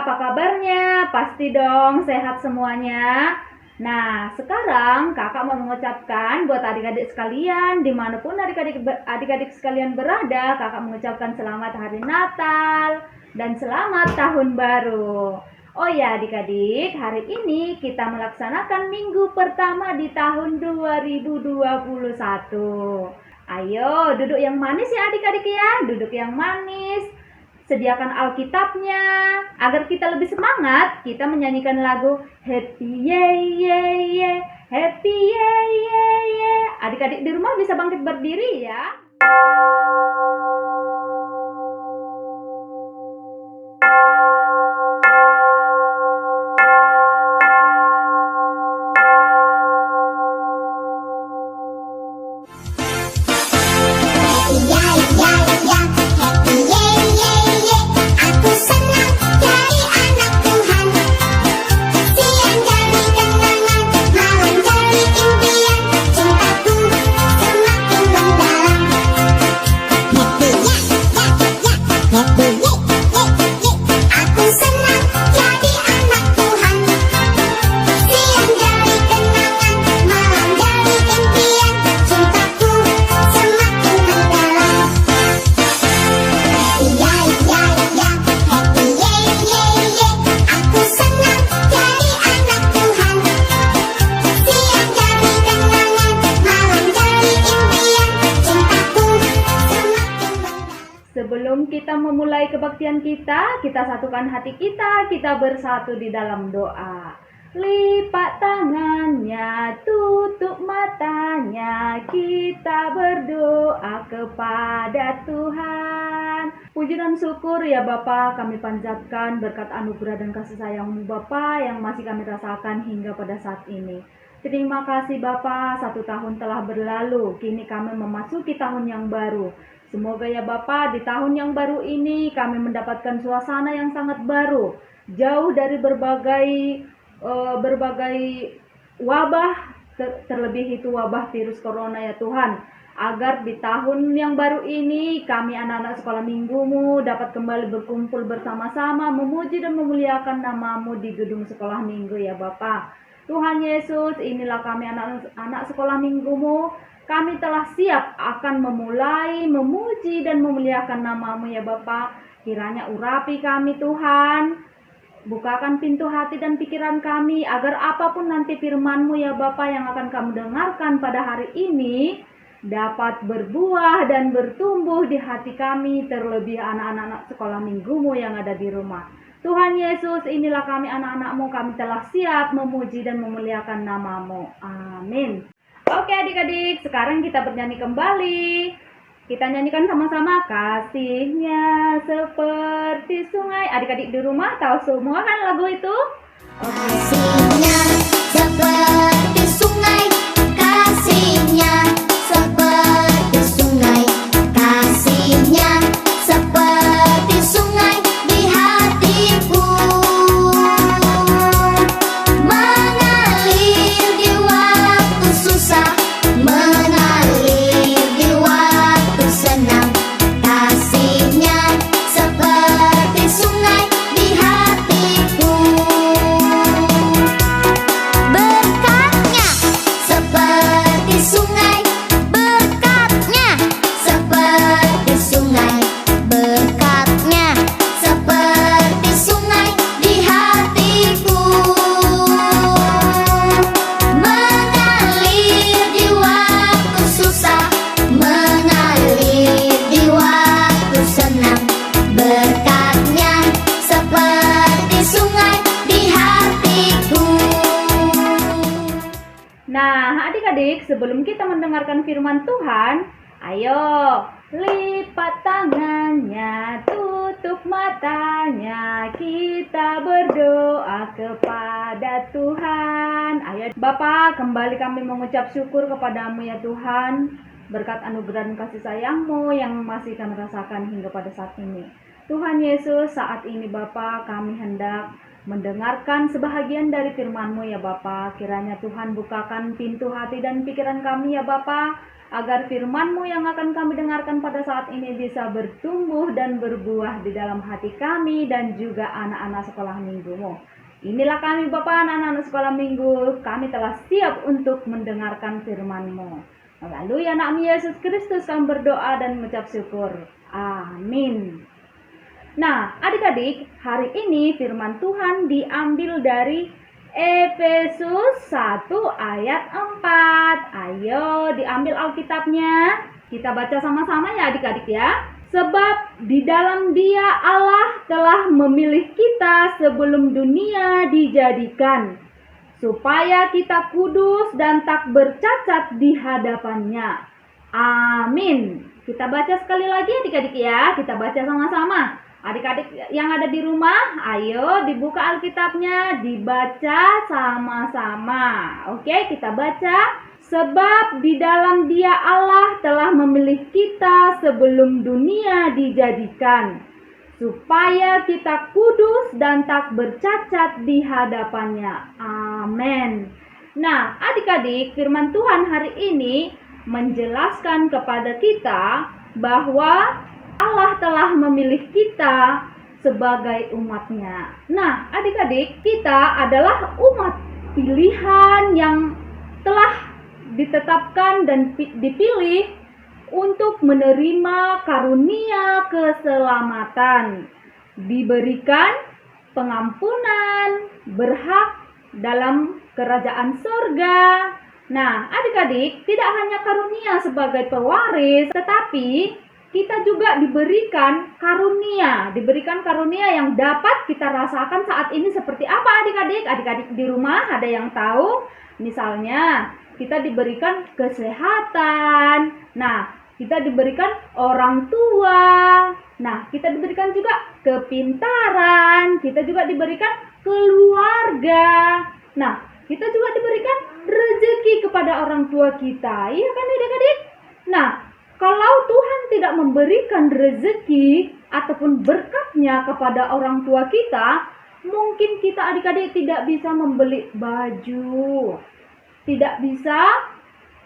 apa kabarnya? Pasti dong sehat semuanya. Nah, sekarang kakak mau mengucapkan buat adik-adik sekalian, dimanapun adik-adik sekalian berada, kakak mengucapkan selamat hari Natal dan selamat tahun baru. Oh ya adik-adik, hari ini kita melaksanakan minggu pertama di tahun 2021. Ayo duduk yang manis ya adik-adik ya, duduk yang manis. Sediakan Alkitabnya agar kita lebih semangat. Kita menyanyikan lagu Happy Ye Ye Ye, Happy Ye Ye Ye. Adik-adik di rumah bisa bangkit berdiri ya. Sebelum kita memulai kebaktian kita satukan hati kita bersatu di dalam doa. Lipat tangannya, tutup matanya, kita berdoa kepada Tuhan. Puji dan syukur ya Bapa, kami panjatkan berkat anugerah dan kasih sayang-Mu Bapa yang masih kami rasakan hingga pada saat ini. Terima kasih Bapa, 1 tahun telah berlalu, kini kami memasuki tahun yang baru. Semoga ya Bapa, di tahun yang baru ini kami mendapatkan suasana yang sangat baru, jauh dari berbagai wabah, terlebih itu wabah virus corona ya Tuhan. Agar di tahun yang baru ini kami anak-anak sekolah minggu-Mu dapat kembali berkumpul bersama-sama, memuji dan memuliakan nama-Mu di gedung sekolah minggu ya Bapa. Tuhan Yesus, inilah kami anak-anak sekolah minggu-Mu. Kami telah siap akan memulai memuji dan memuliakan nama-Mu ya Bapa. Kiranya urapi kami Tuhan. Bukakan pintu hati dan pikiran kami agar apapun nanti firman-Mu ya Bapa yang akan kami dengarkan pada hari ini dapat berbuah dan bertumbuh di hati kami, terlebih anak-anak sekolah minggu-Mu yang ada di rumah. Tuhan Yesus, inilah kami anak-anak-Mu, kami telah siap memuji dan memuliakan nama-Mu. Amin. Oke adik-adik, sekarang kita bernyanyi kembali. Kita nyanyikan sama-sama, kasihnya seperti sungai. Adik-adik di rumah tahu semua kan lagu itu? Kasihnya seperti sungai, kasihnya seperti sungai, kasihnya seperti sungai di hatiku, mengalir di waktu susah, mengalir di waktu senang. Kasihnya seperti sungai di hatiku, berkatnya seperti sungai, berkatnya seperti sungai, berkatnya seperti sungai di hatiku, mengalir di waktu susah, mengalir di waktu senang. Berkatnya seperti sungai di hatiku. Nah, adik-adik, sebelum kita mendengarkan firman Tuhan, ayo lipat tangannya, tutup matanya, kita berdoa kepada Tuhan. Ayo Bapa, kembali kami mengucap syukur kepadamu ya Tuhan, berkat anugerah dan kasih sayang-Mu yang masih kami rasakan hingga pada saat ini. Tuhan Yesus, saat ini Bapa, kami hendak mendengarkan sebahagian dari firman-Mu ya Bapa. Kiranya Tuhan bukakan pintu hati dan pikiran kami ya Bapa, agar firman-Mu yang akan kami dengarkan pada saat ini bisa bertumbuh dan berbuah di dalam hati kami dan juga anak-anak sekolah minggu-Mu. Inilah kami Bapa, anak-anak sekolah minggu, kami telah siap untuk mendengarkan firman-Mu. Melalui anak-Mu Yesus Kristus kami berdoa dan mengucap syukur. Amin. Nah, adik-adik, hari ini firman Tuhan diambil dari Efesus 1 ayat 4. Ayo diambil Alkitabnya. Kita baca sama-sama ya adik-adik ya. Sebab di dalam Dia Allah telah memilih kita sebelum dunia dijadikan, supaya kita kudus dan tak bercacat di hadapannya. Amin. Kita baca sekali lagi adik-adik ya. Kita baca sama-sama. Adik-adik yang ada di rumah, ayo dibuka Alkitabnya, dibaca sama-sama. Oke, kita baca. Sebab di dalam Dia Allah telah memilih kita sebelum dunia dijadikan, supaya kita kudus dan tak bercacat di hadapannya. Amin. Nah, adik-adik, firman Tuhan hari ini menjelaskan kepada kita bahwa Allah telah memilih kita sebagai umatnya. Nah, adik-adik, kita adalah umat pilihan yang telah ditetapkan dan dipilih untuk menerima karunia keselamatan, diberikan pengampunan, berhak dalam kerajaan surga. Nah, adik-adik, tidak hanya karunia sebagai pewaris, tetapi kita juga diberikan karunia yang dapat kita rasakan saat ini seperti apa adik-adik? Adik-adik di rumah ada yang tahu? Misalnya, kita diberikan kesehatan. Nah, kita diberikan orang tua. Nah, kita diberikan juga kepintaran. Kita juga diberikan keluarga. Nah, kita juga diberikan rezeki kepada orang tua kita. Iya kan adik-adik? Nah, kalau Tuhan tidak memberikan rezeki ataupun berkatnya kepada orang tua kita, mungkin kita adik-adik tidak bisa membeli baju, tidak bisa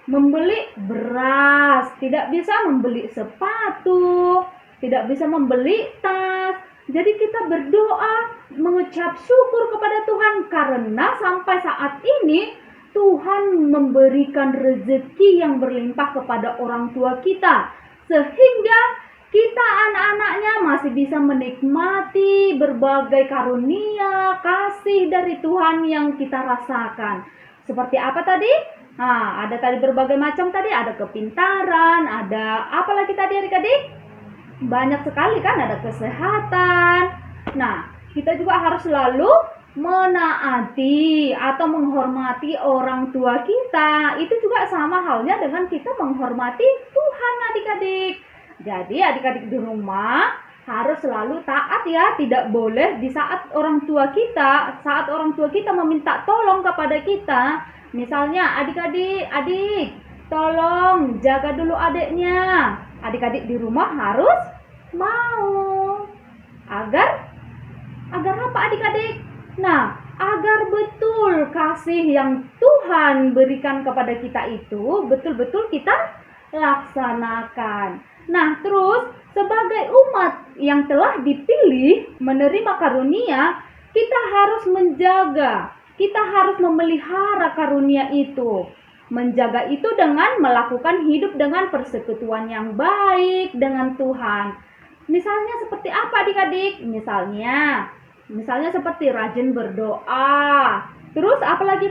membeli beras, tidak bisa membeli sepatu, tidak bisa membeli tas. Jadi kita berdoa mengucap syukur kepada Tuhan karena sampai saat ini Tuhan memberikan rezeki yang berlimpah kepada orang tua kita, sehingga kita anak-anaknya masih bisa menikmati berbagai karunia kasih dari Tuhan yang kita rasakan. Seperti apa tadi? Nah, ada tadi berbagai macam tadi, ada kepintaran, ada apa lagi tadi adik-adik? Banyak sekali kan, ada kesehatan. Nah, kita juga harus selalu menaati atau menghormati orang tua kita. Itu juga sama halnya dengan kita menghormati Tuhan adik-adik. Jadi adik-adik di rumah harus selalu taat ya. Tidak boleh di saat orang tua kita meminta tolong kepada kita. Misalnya adik tolong jaga dulu adiknya. Adik-adik di rumah harus mau. Agar apa adik-adik? Nah, agar betul kasih yang Tuhan berikan kepada kita itu betul-betul kita laksanakan. Nah, terus sebagai umat yang telah dipilih menerima karunia, kita harus menjaga, kita harus memelihara karunia itu. Menjaga itu dengan melakukan hidup dengan persekutuan yang baik dengan Tuhan. Misalnya seperti apa adik-adik? Misalnya seperti rajin berdoa. Terus apalagi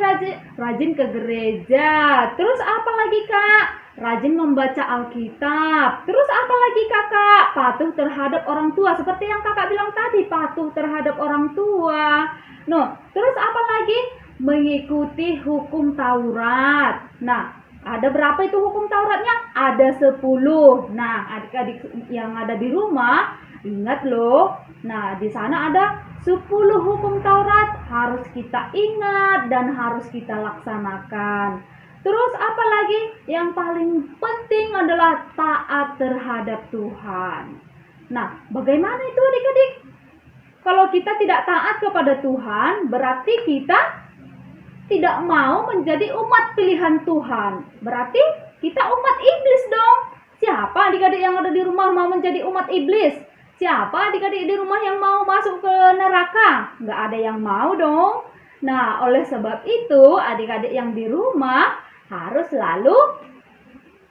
rajin ke gereja. Terus apalagi Kak? Rajin membaca Alkitab. Terus apalagi Kakak? Patuh terhadap orang tua. Seperti yang Kakak bilang tadi, patuh terhadap orang tua. Terus apalagi? Mengikuti hukum Taurat. Nah, ada berapa itu hukum Tauratnya? Ada 10. Nah, adik-adik yang ada di rumah, ingat loh. Nah, di sana ada 10 hukum Taurat harus kita ingat dan harus kita laksanakan. Terus apalagi? Yang paling penting adalah taat terhadap Tuhan. Nah, bagaimana itu adik-adik? Kalau kita tidak taat kepada Tuhan, berarti kita tidak mau menjadi umat pilihan Tuhan. Berarti kita umat iblis adik-adik yang ada di rumah mau menjadi umat iblis? Siapa adik-adik di rumah yang mau masuk ke neraka? Nggak ada yang mau dong. Nah, oleh sebab itu adik-adik yang di rumah harus selalu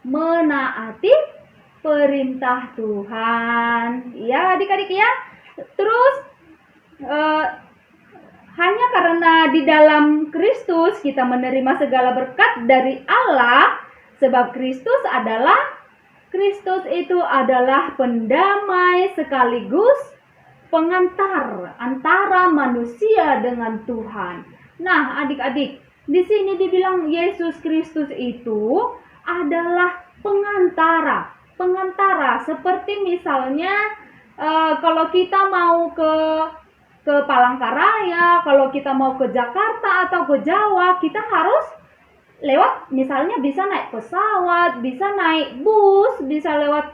menaati perintah Tuhan. Ya adik-adik ya. Terus hanya karena di dalam Kristus kita menerima segala berkat dari Allah, sebab Kristus itu adalah pendamai sekaligus pengantar antara manusia dengan Tuhan. Nah, adik-adik, di sini dibilang Yesus Kristus itu adalah pengantara seperti misalnya kalau kita mau ke Palangkaraya, kalau kita mau ke Jakarta atau ke Jawa, kita harus lewat, misalnya bisa naik pesawat, bisa naik bus, bisa lewat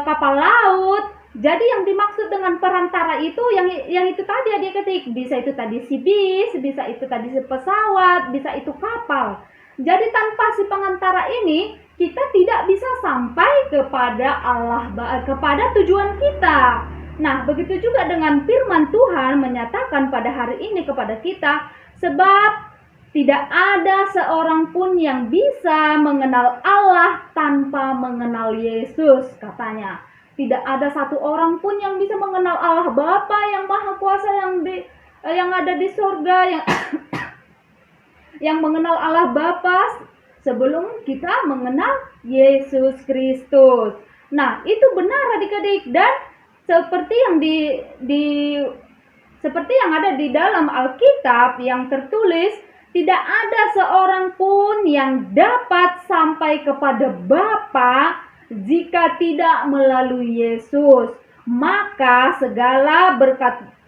kapal laut. Jadi yang dimaksud dengan perantara itu yang itu tadi adik-adik, bisa itu tadi si bis, bisa itu tadi si pesawat, bisa itu kapal. Jadi tanpa si pengantara ini kita tidak bisa sampai kepada Allah, kepada tujuan kita. Nah, begitu juga dengan firman Tuhan menyatakan pada hari ini kepada kita, sebab tidak ada seorang pun yang bisa mengenal Allah tanpa mengenal Yesus, katanya. Tidak ada satu orang pun yang bisa mengenal Allah Bapa yang Maha Kuasa yang ada di surga, yang mengenal Allah Bapa sebelum kita mengenal Yesus Kristus. Nah, itu benar adik-adik, dan seperti yang ada di dalam Alkitab yang tertulis, tidak ada seorang pun yang dapat sampai kepada Bapa jika tidak melalui Yesus. Maka segala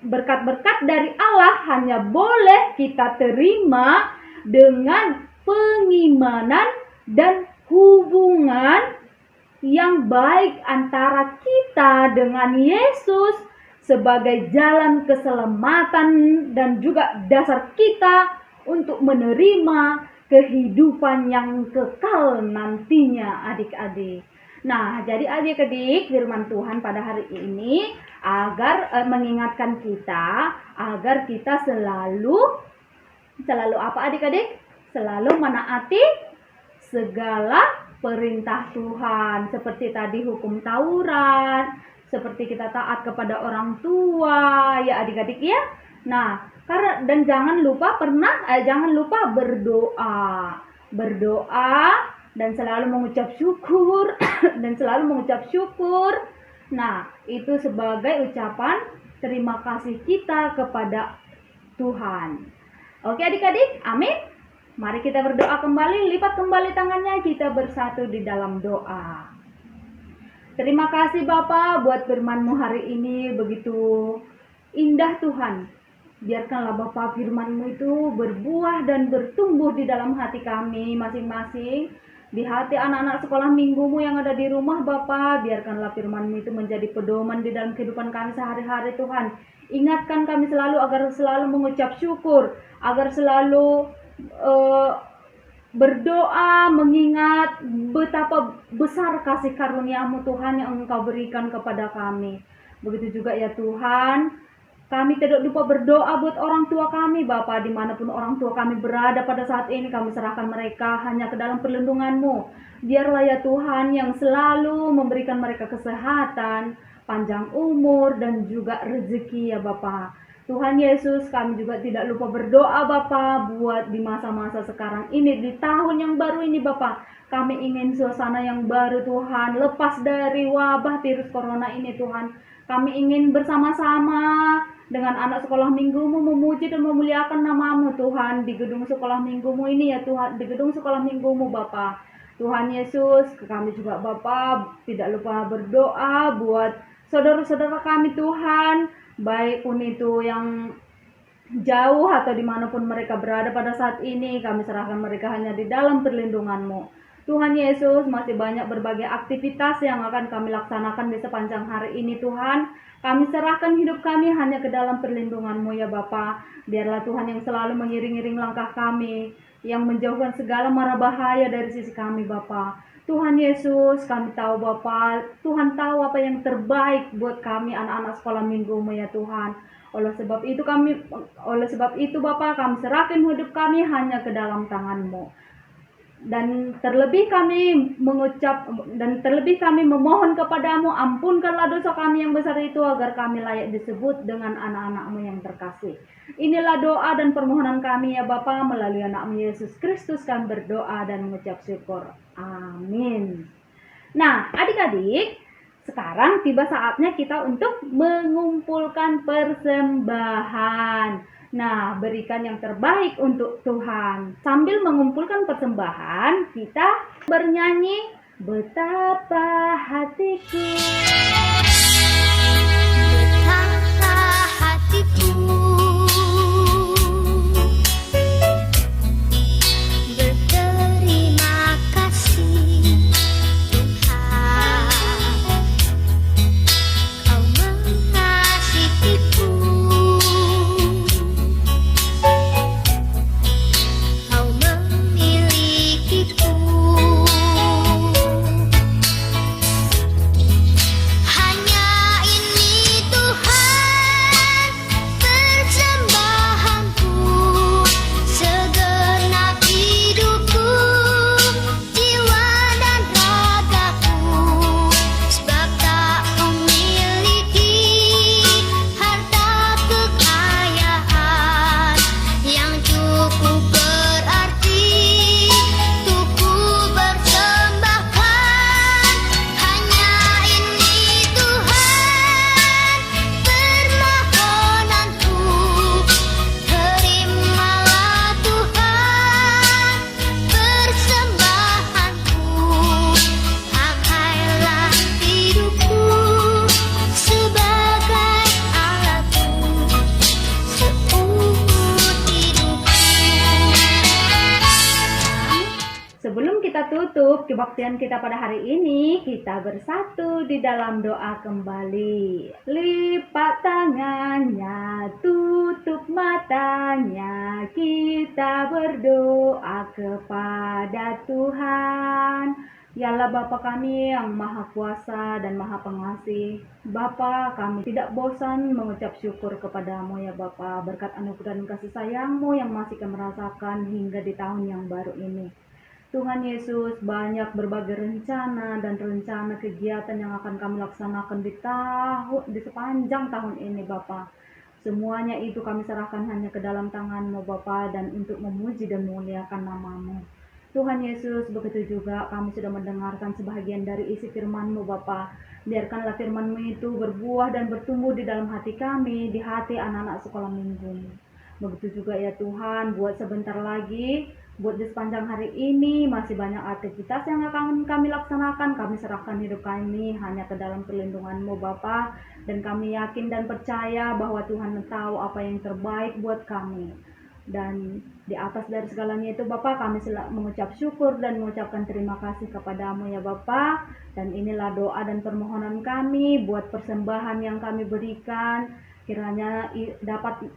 berkat-berkat dari Allah hanya boleh kita terima dengan pengimanan dan hubungan yang baik antara kita dengan Yesus sebagai jalan keselamatan dan juga dasar kita untuk menerima kehidupan yang kekal nantinya adik-adik. Nah, jadi adik-adik, firman Tuhan pada hari ini agar mengingatkan kita agar kita selalu apa adik-adik? Selalu menaati segala perintah Tuhan, seperti tadi hukum Taurat, seperti kita taat kepada orang tua, ya adik-adik ya. Nah, dan jangan lupa berdoa dan selalu mengucap syukur. Nah, itu sebagai ucapan terima kasih kita kepada Tuhan. Oke adik-adik, amin. Mari kita berdoa kembali, lipat kembali tangannya, kita bersatu di dalam doa. Terima kasih Bapa buat firman-Mu hari ini, begitu indah Tuhan. Biarkanlah Bapa firman-Mu itu berbuah dan bertumbuh di dalam hati kami masing-masing. Di hati anak-anak sekolah minggu-Mu yang ada di rumah Bapa, biarkanlah firman-Mu itu menjadi pedoman di dalam kehidupan kami sehari-hari Tuhan. Ingatkan kami selalu agar selalu mengucap syukur, agar selalu berdoa mengingat betapa besar kasih karunia-Mu Tuhan yang Engkau berikan kepada kami. Begitu juga ya Tuhan, kami tidak lupa berdoa buat orang tua kami Bapa, dimanapun orang tua kami berada pada saat ini, kami serahkan mereka hanya ke dalam perlindungan-Mu. Biarlah ya Tuhan yang selalu memberikan mereka kesehatan, panjang umur dan juga rezeki ya Bapa. Tuhan Yesus, kami juga tidak lupa berdoa Bapa buat di masa-masa sekarang ini, di tahun yang baru ini Bapa. Kami ingin suasana yang baru Tuhan, lepas dari wabah virus corona ini Tuhan. Kami ingin bersama-sama dengan anak sekolah minggu-Mu memuji dan memuliakan nama-Mu Tuhan di gedung sekolah minggu-Mu ini ya Tuhan, di gedung sekolah minggu-Mu Bapa. Tuhan Yesus, kami juga Bapa tidak lupa berdoa buat saudara-saudara kami Tuhan, baik pun itu yang jauh atau dimanapun mereka berada pada saat ini, kami serahkan mereka hanya di dalam perlindungan-Mu. Tuhan Yesus, masih banyak berbagai aktivitas yang akan kami laksanakan di sepanjang hari ini Tuhan. Kami serahkan hidup kami hanya ke dalam perlindungan-Mu ya Bapa. Biarlah Tuhan yang selalu mengiring-iring langkah kami, yang menjauhkan segala mara bahaya dari sisi kami Bapa. Tuhan Yesus, kami tahu Bapa, Tuhan tahu apa yang terbaik buat kami anak-anak sekolah minggumu ya Tuhan. Oleh sebab itu Bapa, kami serahkan hidup kami hanya ke dalam tangan-Mu. Dan terlebih kami memohon kepadamu, ampunkanlah dosa kami yang besar itu agar kami layak disebut dengan anak-anak-Mu yang terkasih. Inilah doa dan permohonan kami ya Bapa, melalui anak-Mu Yesus Kristus kami berdoa dan mengucap syukur. Amin. Nah, adik-adik, sekarang tiba saatnya kita untuk mengumpulkan persembahan. Nah, berikan yang terbaik untuk Tuhan. Sambil mengumpulkan persembahan, kita bernyanyi Betapa Hatiku. Betapa hatiku berterima kasih Tuhan, Kau mengasihiku, Kau memilikiku. Hanya ini Tuhan persembahanku, segenap hidupku, jiwa dan ragaku, sebab tak memiliki harta kekayaan yang cukup berarti untuk ku persembahkan. Hanya ini Tuhan permohonanku, terimalah Tuhan persembahanku, pakailah hidupku sebagai alatmu seumur hidupku. Sebelum kita tutup kebaktian kita pada hari ini, kita bersatu di dalam doa kembali. Lipat tangannya, tutup matanya, kita berdoa kepada Tuhan. Yalah Bapa kami yang Maha Kuasa dan Maha Pengasih. Bapa, kami tidak bosan mengucap syukur kepadamu ya Bapa, berkat anugerah dan kasih sayangmu yang masih kami rasakan hingga di tahun yang baru ini. Tuhan Yesus, banyak berbagai rencana dan rencana kegiatan yang akan kami laksanakan di sepanjang tahun ini Bapa. Semuanya itu kami serahkan hanya ke dalam tangan-Mu Bapa, dan untuk memuji dan memuliakan nama-Mu. Tuhan Yesus, begitu juga kami sudah mendengarkan sebahagian dari isi firman-Mu Bapa. Biarkanlah firman-Mu itu berbuah dan bertumbuh di dalam hati kami, di hati anak-anak sekolah minggu. Begitu juga ya Tuhan, buat sebentar lagi, buat di sepanjang hari ini masih banyak aktivitas yang akan kami laksanakan. Kami serahkan hidup kami hanya ke dalam perlindungan-Mu Bapa, dan kami yakin dan percaya bahwa Tuhan tahu apa yang terbaik buat kami. Dan di atas dari segalanya itu Bapa, kami mengucap syukur dan mengucapkan terima kasih kepadamu ya Bapa. Dan inilah doa dan permohonan kami buat persembahan yang kami berikan, kiranya dapat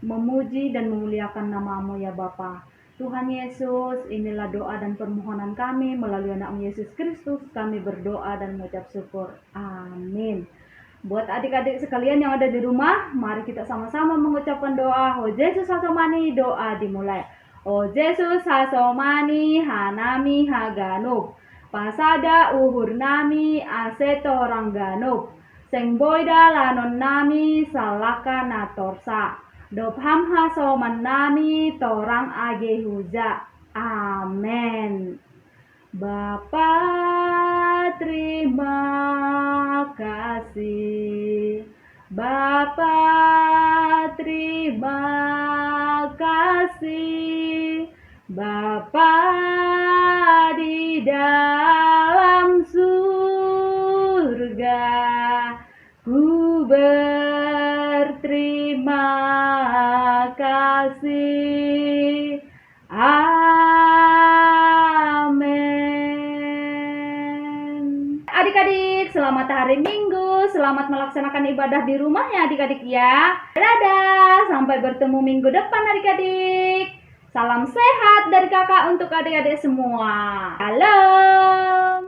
memuji dan memuliakan nama-Mu ya Bapa. Tuhan Yesus, inilah doa dan permohonan kami melalui anak-Mu Yesus Kristus kami berdoa dan mengucap syukur. Amin. Buat adik-adik sekalian yang ada di rumah, mari kita sama-sama mengucapkan doa. O Yesus hasomani, doa dimulai. O Yesus hasomani hanami haganub, pasada uhur nami aseto rangganub, seng boyda lanon nami salaka natorsa, dobham hasoman nami torang agehuza. Amin. Bapa, terima kasih. Bapa, terima kasih. Bapa di dalam surga, ku berterima kasih. Amin. Adik-adik, selamat hari Minggu. Selamat melaksanakan ibadah di rumah ya adik-adik ya. Dadah, sampai bertemu minggu depan adik-adik. Salam sehat dari kakak untuk adik-adik semua. Salam.